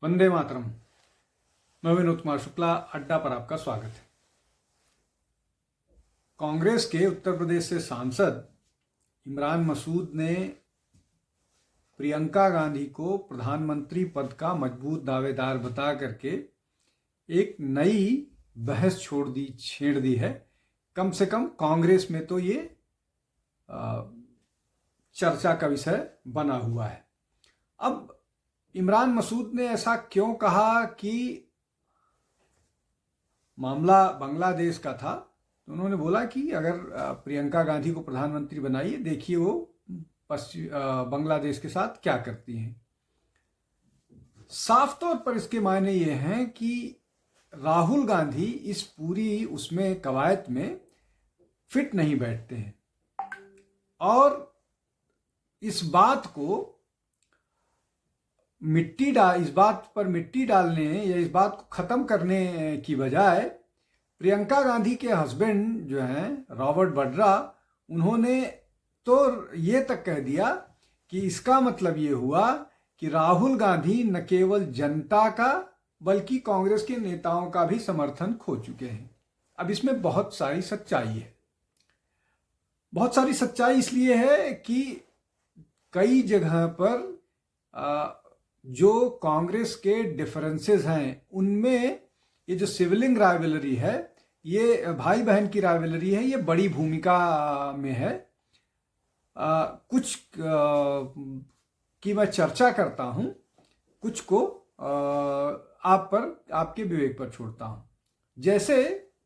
वंदे मातरम। मैं विनोद कुमार शुक्ला, अड्डा पर आपका स्वागत है। कांग्रेस के उत्तर प्रदेश से सांसद इमरान मसूद ने प्रियंका गांधी को प्रधानमंत्री पद का मजबूत दावेदार बता करके एक नई बहस छेड़ दी है। कम से कम कांग्रेस में तो ये चर्चा का विषय बना हुआ है। अब इमरान मसूद ने ऐसा क्यों कहा कि मामला बांग्लादेश का था, तो उन्होंने बोला कि अगर प्रियंका गांधी को प्रधानमंत्री बनाइए, देखिए वो बांग्लादेश के साथ क्या करती हैं। साफ तौर पर इसके मायने ये हैं कि राहुल गांधी इस पूरी उसमें कवायद में फिट नहीं बैठते हैं और इस बात पर मिट्टी डालने या इस बात को ख़त्म करने की बजाय प्रियंका गांधी के हस्बैंड जो हैं रॉबर्ट वड्रा, उन्होंने तो ये तक कह दिया कि इसका मतलब ये हुआ कि राहुल गांधी न केवल जनता का बल्कि कांग्रेस के नेताओं का भी समर्थन खो चुके हैं। अब इसमें बहुत सारी सच्चाई है। बहुत सारी सच्चाई इसलिए है कि कई जगह पर जो कांग्रेस के डिफरेंसेस हैं उनमें ये जो सिविलिंग राइवलरी है, ये भाई बहन की राइवलरी है, ये बड़ी भूमिका में है। कुछ की मैं चर्चा करता हूं, कुछ को आपके विवेक पर छोड़ता हूं। जैसे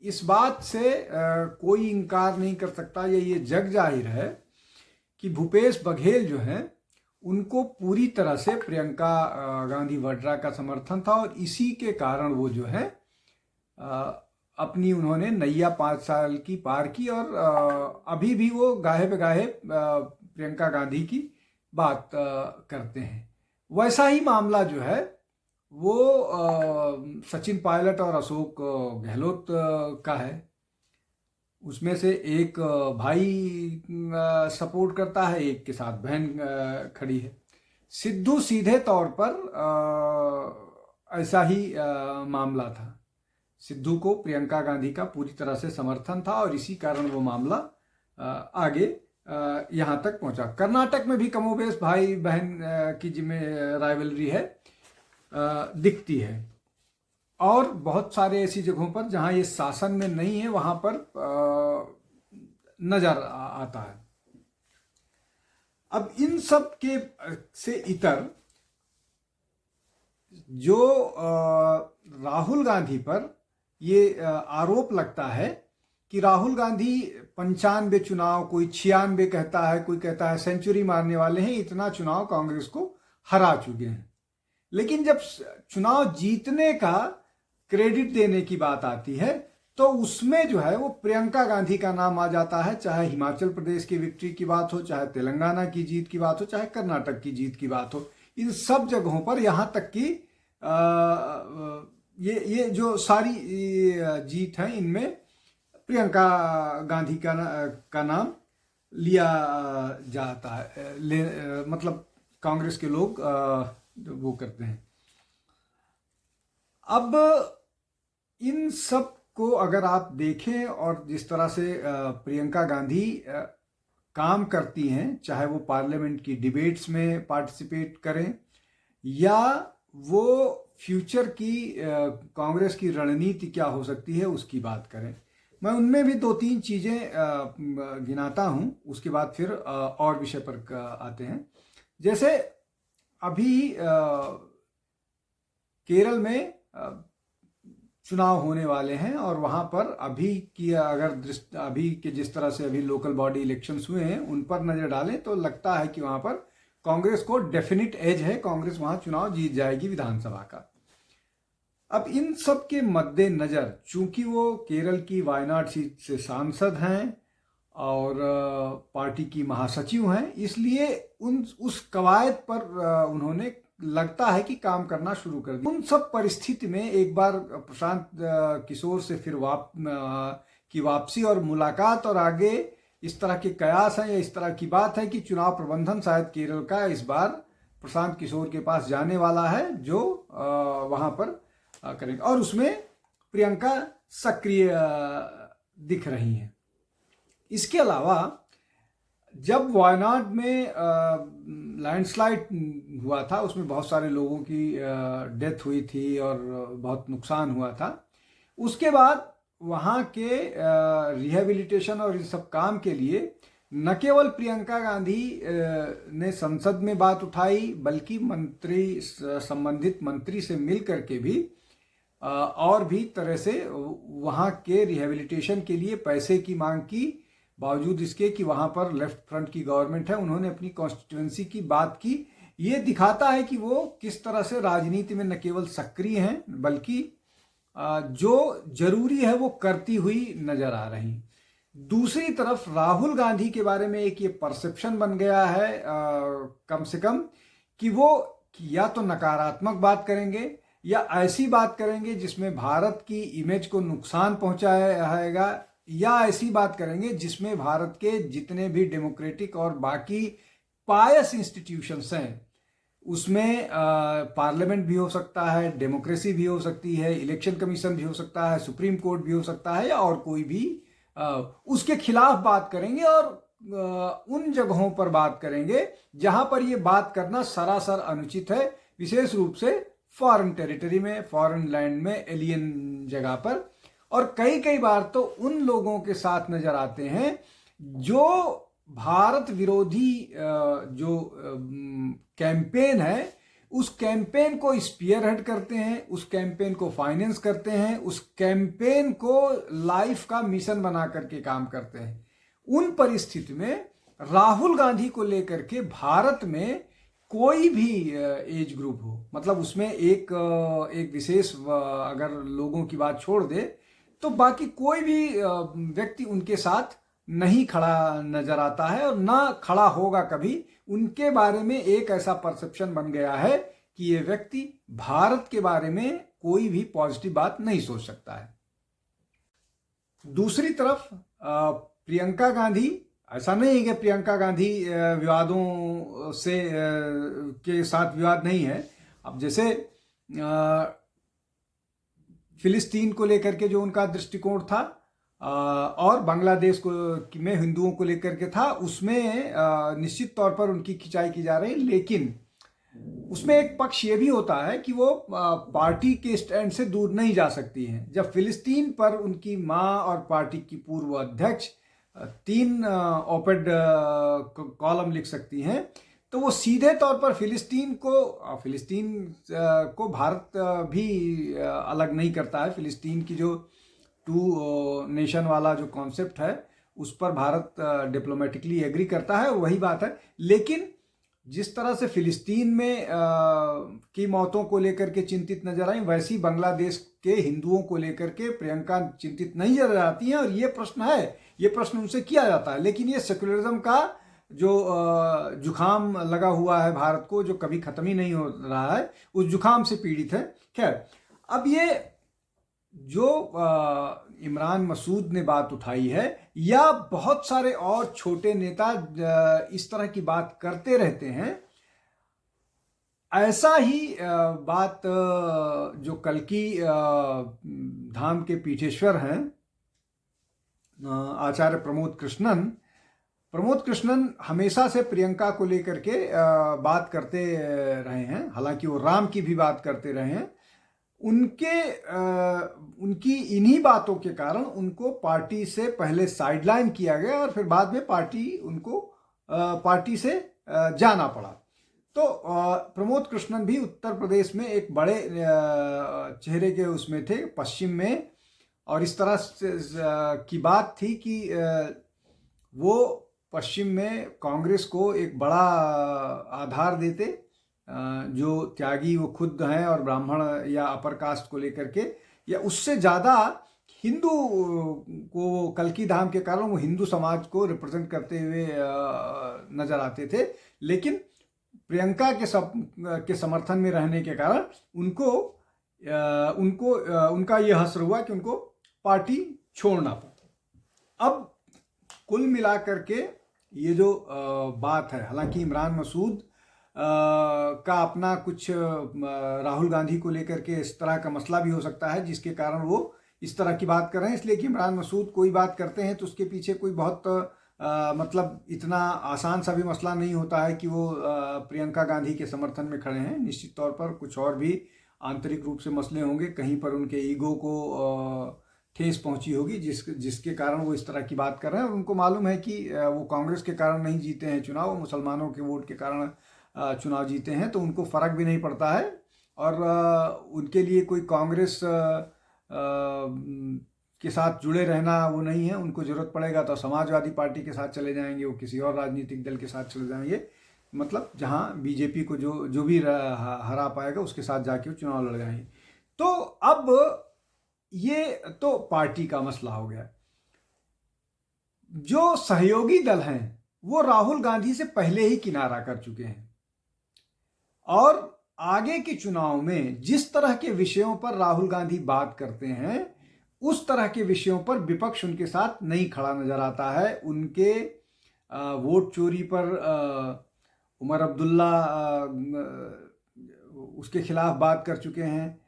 इस बात से कोई इनकार नहीं कर सकता, ये जग जाहिर है कि भूपेश बघेल जो हैं उनको पूरी तरह से प्रियंका गांधी वड्रा का समर्थन था और इसी के कारण वो जो है अपनी उन्होंने नैया 5 साल की पार की और अभी भी वो गाहे बेगाहे प्रियंका गांधी की बात करते हैं। वैसा ही मामला जो है वो सचिन पायलट और अशोक गहलोत का है। उसमें से एक भाई सपोर्ट करता है, एक के साथ बहन खड़ी है। सिद्धू सीधे तौर पर ऐसा ही मामला था। सिद्धू को प्रियंका गांधी का पूरी तरह से समर्थन था और इसी कारण वो मामला आगे यहाँ तक पहुँचा। कर्नाटक में भी कमोबेश भाई बहन की जिम्मे राइवलरी है, दिखती है और बहुत सारे ऐसी जगहों पर जहां ये शासन में नहीं है वहां पर नजर आता है। अब इन सब के से इतर जो राहुल गांधी पर ये आरोप लगता है कि राहुल गांधी 95 चुनाव, कोई 96 कहता है, कोई कहता है सेंचुरी मारने वाले हैं, इतना चुनाव कांग्रेस को हरा चुके हैं। लेकिन जब चुनाव जीतने का क्रेडिट देने की बात आती है तो उसमें जो है वो प्रियंका गांधी का नाम आ जाता है। चाहे हिमाचल प्रदेश की विक्ट्री की बात हो, चाहे तेलंगाना की जीत की बात हो, चाहे कर्नाटक की जीत की बात हो, इन सब जगहों पर यहाँ तक कि ये जो सारी जीत है इनमें प्रियंका गांधी का नाम लिया जाता है। मतलब कांग्रेस के लोग वो करते हैं। अब इन सब को अगर आप देखें और जिस तरह से प्रियंका गांधी काम करती हैं, चाहे वो पार्लियामेंट की डिबेट्स में पार्टिसिपेट करें या वो फ्यूचर की कांग्रेस की रणनीति क्या हो सकती है उसकी बात करें, मैं उनमें भी 2-3 चीज़ें गिनाता हूं, उसके बाद फिर और विषय पर आते हैं। जैसे अभी केरल में चुनाव होने वाले हैं और वहां पर अभी के जिस तरह से अभी लोकल बॉडी इलेक्शंस हुए हैं उन पर नजर डालें तो लगता है कि वहां पर कांग्रेस को डेफिनेट एज है, कांग्रेस वहां चुनाव जीत जाएगी विधानसभा का। अब इन सब के मद्देनजर चूंकि वो केरल की वायनाड सीट से सांसद हैं और पार्टी की महासचिव हैं, इसलिए उस कवायद पर उन्होंने लगता है कि काम करना शुरू कर दिया। उन सब परिस्थिति में एक बार प्रशांत किशोर से फिर की वापसी और मुलाकात और आगे इस तरह के कयास हैं या इस तरह की बात है कि चुनाव प्रबंधन शायद केरल का इस बार प्रशांत किशोर के पास जाने वाला है, जो वहाँ पर करेंगे, और उसमें प्रियंका सक्रिय दिख रही हैं। इसके अलावा जब वायनाड में लैंडस्लाइड हुआ था, उसमें बहुत सारे लोगों की डेथ हुई थी और बहुत नुकसान हुआ था। उसके बाद वहाँ के रिहेबिलिटेशन और इस सब काम के लिए न केवल प्रियंका गांधी ने संसद में बात उठाई, बल्कि संबंधित मंत्री से मिल करके भी और भी तरह से वहाँ के रिहेबिलिटेशन के लिए पैसे की मांग की। बावजूद इसके कि वहाँ पर लेफ्ट फ्रंट की गवर्नमेंट है, उन्होंने अपनी कॉन्स्टिट्यूएंसी की बात की। ये दिखाता है कि वो किस तरह से राजनीति में न केवल सक्रिय हैं, बल्कि जो जरूरी है वो करती हुई नजर आ रही। दूसरी तरफ राहुल गांधी के बारे में एक ये परसेप्शन बन गया है कम से कम, कि वो या तो नकारात्मक बात करेंगे या ऐसी बात करेंगे जिसमें भारत की इमेज को नुकसान पहुंचाएगा, या ऐसी बात करेंगे जिसमें भारत के जितने भी डेमोक्रेटिक और बाकी पायस इंस्टीट्यूशंस हैं, उसमें पार्लियामेंट भी हो सकता है, डेमोक्रेसी भी हो सकती है, इलेक्शन कमीशन भी हो सकता है, सुप्रीम कोर्ट भी हो सकता है, या और कोई भी उसके खिलाफ बात करेंगे, और उन जगहों पर बात करेंगे जहां पर ये बात करना सरासर अनुचित है, विशेष रूप से फॉरेन टेरिटरी में, फॉरेन लैंड में, एलियन जगह पर। और कई बार तो उन लोगों के साथ नजर आते हैं जो भारत विरोधी जो कैंपेन है, उस कैंपेन को स्पीयरहेड करते हैं, उस कैंपेन को फाइनेंस करते हैं, उस कैंपेन को लाइफ का मिशन बना करके काम करते हैं। उन परिस्थिति में राहुल गांधी को लेकर के भारत में कोई भी एज ग्रुप हो, मतलब उसमें एक विशेष अगर लोगों की बात छोड़ दे तो बाकी कोई भी व्यक्ति उनके साथ नहीं खड़ा नजर आता है, और ना खड़ा होगा कभी। उनके बारे में एक ऐसा परसेप्शन बन गया है कि ये व्यक्ति भारत के बारे में कोई भी पॉजिटिव बात नहीं सोच सकता है। दूसरी तरफ प्रियंका गांधी, ऐसा नहीं है कि प्रियंका गांधी विवादों से के साथ विवाद नहीं है। अब जैसे फिलिस्तीन को लेकर के जो उनका दृष्टिकोण था, और बांग्लादेश को में हिंदुओं को लेकर के था, उसमें निश्चित तौर पर उनकी खिंचाई की जा रही है। लेकिन उसमें एक पक्ष ये भी होता है कि वो पार्टी के स्टैंड से दूर नहीं जा सकती हैं। जब फिलिस्तीन पर उनकी मां और पार्टी की पूर्व अध्यक्ष 3 ऑपेड कॉलम लिख सकती हैं, तो वो सीधे तौर पर फिलिस्तीन को भारत भी अलग नहीं करता है। फिलिस्तीन की जो 2 नेशन वाला जो कॉन्सेप्ट है, उस पर भारत डिप्लोमेटिकली एग्री करता है, वही बात है। लेकिन जिस तरह से फिलिस्तीन में की मौतों को लेकर के चिंतित नजर आई, वैसी बांग्लादेश के हिंदुओं को लेकर के प्रियंका चिंतित नहीं नजर आती हैं। और ये प्रश्न है, ये प्रश्न उनसे किया जाता है, लेकिन ये सेक्युलरिज्म का जो जुखाम लगा हुआ है भारत को, जो कभी खत्म ही नहीं हो रहा है, उस जुखाम से पीड़ित है। खैर, अब ये जो इमरान मसूद ने बात उठाई है, या बहुत सारे और छोटे नेता इस तरह की बात करते रहते हैं, ऐसा ही बात जो कल्की धाम के पीठेश्वर हैं आचार्य प्रमोद कृष्णन हमेशा से प्रियंका को लेकर के बात करते रहे हैं। हालांकि वो राम की भी बात करते रहे हैं। उनकी इन्हीं बातों के कारण उनको पार्टी से पहले साइडलाइन किया गया, और फिर बाद में पार्टी से जाना पड़ा। तो प्रमोद कृष्णन भी उत्तर प्रदेश में एक बड़े चेहरे के उसमें थे, पश्चिम में, और इस तरह की बात थी कि वो पश्चिम में कांग्रेस को एक बड़ा आधार देते, जो त्यागी वो खुद हैं और ब्राह्मण या अपर कास्ट को लेकर के, या उससे ज़्यादा हिंदू को कल्की धाम के कारण वो हिंदू समाज को रिप्रेजेंट करते हुए नजर आते थे। लेकिन प्रियंका के समर्थन में रहने के कारण उनका यह हश्र हुआ कि उनको पार्टी छोड़ना पड़ा। अब कुल मिलाकर के ये जो बात है, हालांकि इमरान मसूद का अपना कुछ राहुल गांधी को लेकर के इस तरह का मसला भी हो सकता है जिसके कारण वो इस तरह की बात कर रहे हैं। इसलिए कि इमरान मसूद कोई बात करते हैं तो उसके पीछे कोई बहुत मतलब इतना आसान सा भी मसला नहीं होता है कि वो प्रियंका गांधी के समर्थन में खड़े हैं। निश्चित तौर पर कुछ और भी आंतरिक रूप से मसले होंगे, कहीं पर उनके ईगो को ठेस पहुंची होगी जिसके कारण वो इस तरह की बात कर रहे हैं। और उनको मालूम है कि वो कांग्रेस के कारण नहीं जीते हैं चुनाव, मुसलमानों के वोट के कारण चुनाव जीते हैं, तो उनको फ़र्क भी नहीं पड़ता है। और उनके लिए कोई कांग्रेस के साथ जुड़े रहना वो नहीं है। उनको ज़रूरत पड़ेगा तो समाजवादी पार्टी के साथ चले जाएंगे, वो किसी और राजनीतिक दल के साथ चले जाएंगे, मतलब जहां बीजेपी को जो भी हरा पाएगा उसके साथ जाके वो चुनाव लड़ जाएंगे। तो अब ये तो पार्टी का मसला हो गया। जो सहयोगी दल हैं वो राहुल गांधी से पहले ही किनारा कर चुके हैं और आगे के चुनाव में जिस तरह के विषयों पर राहुल गांधी बात करते हैं उस तरह के विषयों पर विपक्ष उनके साथ नहीं खड़ा नजर आता है। उनके वोट चोरी पर उमर अब्दुल्ला उसके खिलाफ बात कर चुके हैं,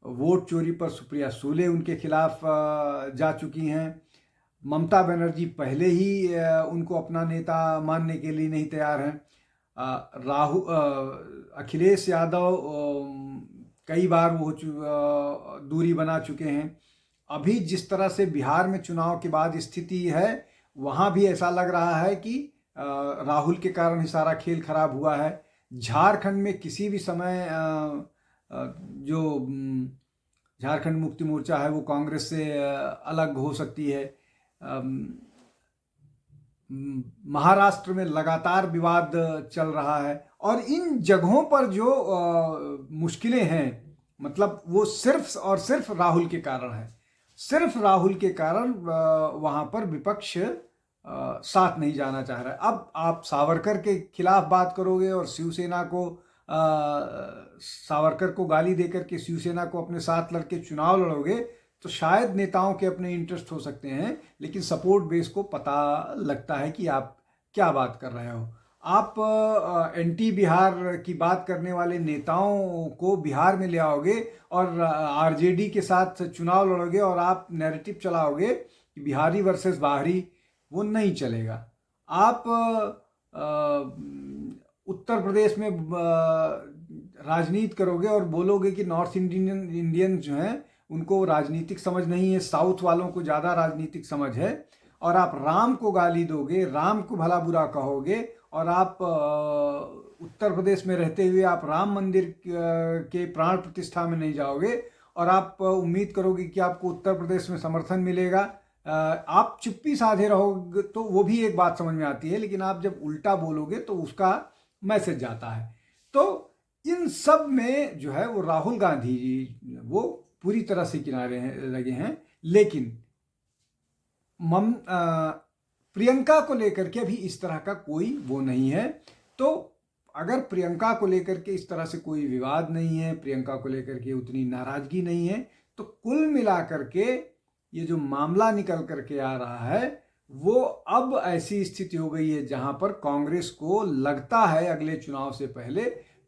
वोट चोरी पर सुप्रिया सूले उनके खिलाफ जा चुकी हैं, ममता बनर्जी पहले ही उनको अपना नेता मानने के लिए नहीं तैयार हैं, अखिलेश यादव कई बार वो दूरी बना चुके हैं। अभी जिस तरह से बिहार में चुनाव के बाद स्थिति है वहाँ भी ऐसा लग रहा है कि राहुल के कारण ही सारा खेल खराब हुआ है। झारखंड में किसी भी समय जो झारखंड मुक्ति मोर्चा है वो कांग्रेस से अलग हो सकती है। महाराष्ट्र में लगातार विवाद चल रहा है और इन जगहों पर जो मुश्किलें हैं मतलब वो सिर्फ और सिर्फ राहुल के कारण है। सिर्फ राहुल के कारण वहाँ पर विपक्ष साथ नहीं जाना चाह रहा है। अब आप सावरकर के खिलाफ बात करोगे और शिवसेना को सावरकर को गाली देकर के शिवसेना को अपने साथ लड़के चुनाव लड़ोगे तो शायद नेताओं के अपने इंटरेस्ट हो सकते हैं, लेकिन सपोर्ट बेस को पता लगता है कि आप क्या बात कर रहे हो। आप एंटी बिहार की बात करने वाले नेताओं को बिहार में ले आओगे और आरजेडी के साथ चुनाव लड़ोगे और आप नैरेटिव चलाओगे कि बिहारी वर्सेस बाहरी, वो नहीं चलेगा। आप उत्तर प्रदेश में राजनीति करोगे और बोलोगे कि नॉर्थ इंडियन जो हैं उनको राजनीतिक समझ नहीं है, साउथ वालों को ज़्यादा राजनीतिक समझ है, और आप राम को गाली दोगे, राम को भला बुरा कहोगे, और आप उत्तर प्रदेश में रहते हुए आप राम मंदिर के प्राण प्रतिष्ठा में नहीं जाओगे और आप उम्मीद करोगे कि आपको उत्तर प्रदेश में समर्थन मिलेगा। आप चुप्पी साधे रहोगे तो वो भी एक बात समझ में आती है, लेकिन आप जब उल्टा बोलोगे तो उसका मैसेज जाता है। तो इन सब में जो है वो राहुल गांधी जी वो पूरी तरह से किनारे लगे हैं। लेकिन प्रियंका को लेकर के अभी इस तरह का कोई वो नहीं है। तो अगर प्रियंका को लेकर के इस तरह से कोई विवाद नहीं है, प्रियंका को लेकर के उतनी नाराजगी नहीं है, तो कुल मिलाकर के ये जो मामला निकल करके आ रहा है वो अब ऐसी स्थिति हो गई है जहां पर कांग्रेस को लगता है अगले चुनाव से पहले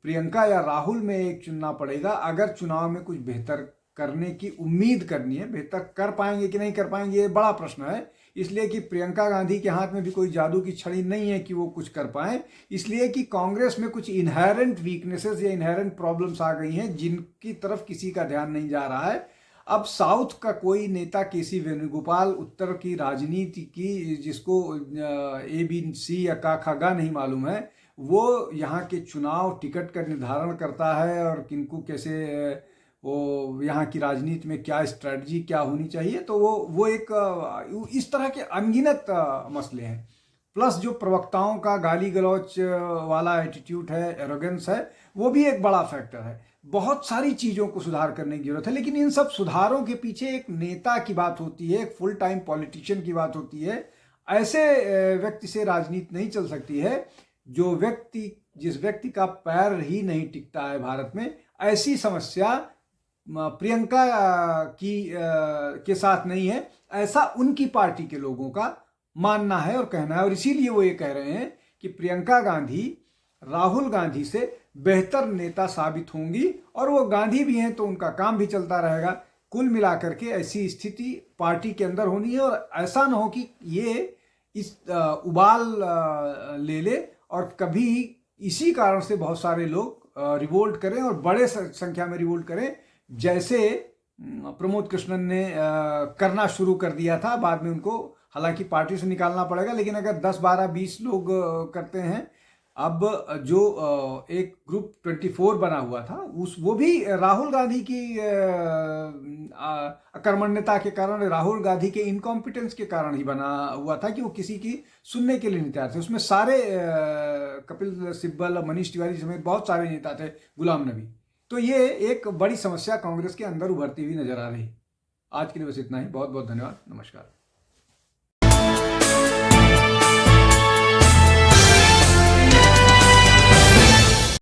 प्रियंका या राहुल में एक चुनना पड़ेगा। अगर चुनाव में कुछ बेहतर करने की उम्मीद करनी है, बेहतर कर पाएंगे कि नहीं कर पाएंगे ये बड़ा प्रश्न है। इसलिए कि प्रियंका गांधी के हाथ में भी कोई जादू की छड़ी नहीं है कि वो कुछ कर पाए, इसलिए कि कांग्रेस में कुछ इनहेरेंट वीकनेसेस या इनहेरेंट प्रॉब्लम्स आ गई हैं जिनकी तरफ किसी का ध्यान नहीं जा रहा है। अब साउथ का कोई नेता केसी वेणुगोपाल, उत्तर की राजनीति की जिसको ABC या गा नहीं मालूम है, वो यहाँ के चुनाव टिकट का निर्धारण करता है और किनको कैसे वो यहाँ की राजनीति में क्या स्ट्रेटजी क्या होनी चाहिए। तो वो एक इस तरह के अनगिनत मसले हैं। प्लस जो प्रवक्ताओं का गाली गलौच वाला एटीट्यूड है, एरोगेंस है, वो भी एक बड़ा फैक्टर है। बहुत सारी चीज़ों को सुधार करने की जरूरत है, लेकिन इन सब सुधारों के पीछे एक नेता की बात होती है, एक फुल टाइम पॉलिटिशियन की बात होती है। ऐसे व्यक्ति से राजनीति नहीं चल सकती है जिस व्यक्ति का पैर ही नहीं टिकता है भारत में। ऐसी समस्या प्रियंका के साथ नहीं है, ऐसा उनकी पार्टी के लोगों का मानना है और कहना है। और इसीलिए वो ये कह रहे हैं कि प्रियंका गांधी राहुल गांधी से बेहतर नेता साबित होंगी, और वो गांधी भी हैं तो उनका काम भी चलता रहेगा। कुल मिलाकर के ऐसी स्थिति पार्टी के अंदर होनी है, और ऐसा ना हो कि ये इस उबाल ले ले और कभी इसी कारण से बहुत सारे लोग रिवोल्ट करें और बड़े संख्या में रिवोल्ट करें, जैसे प्रमोद कृष्णन ने करना शुरू कर दिया था। बाद में उनको हालांकि पार्टी से निकालना पड़ेगा, लेकिन अगर 10, 12, 20 लोग करते हैं, अब जो एक ग्रुप 24 बना हुआ था वो भी राहुल गांधी की अकर्मण्यता के कारण, राहुल गांधी के इनकॉम्पिटेंस के कारण ही बना हुआ था कि वो किसी की सुनने के लिए नहीं तैयार थे। उसमें सारे कपिल सिब्बल, मनीष तिवारी समेत बहुत सारे नेता थे, गुलाम नबी। तो ये एक बड़ी समस्या कांग्रेस के अंदर उभरती हुई नजर आ रही। आज के लिए बस इतना ही। बहुत बहुत धन्यवाद। नमस्कार।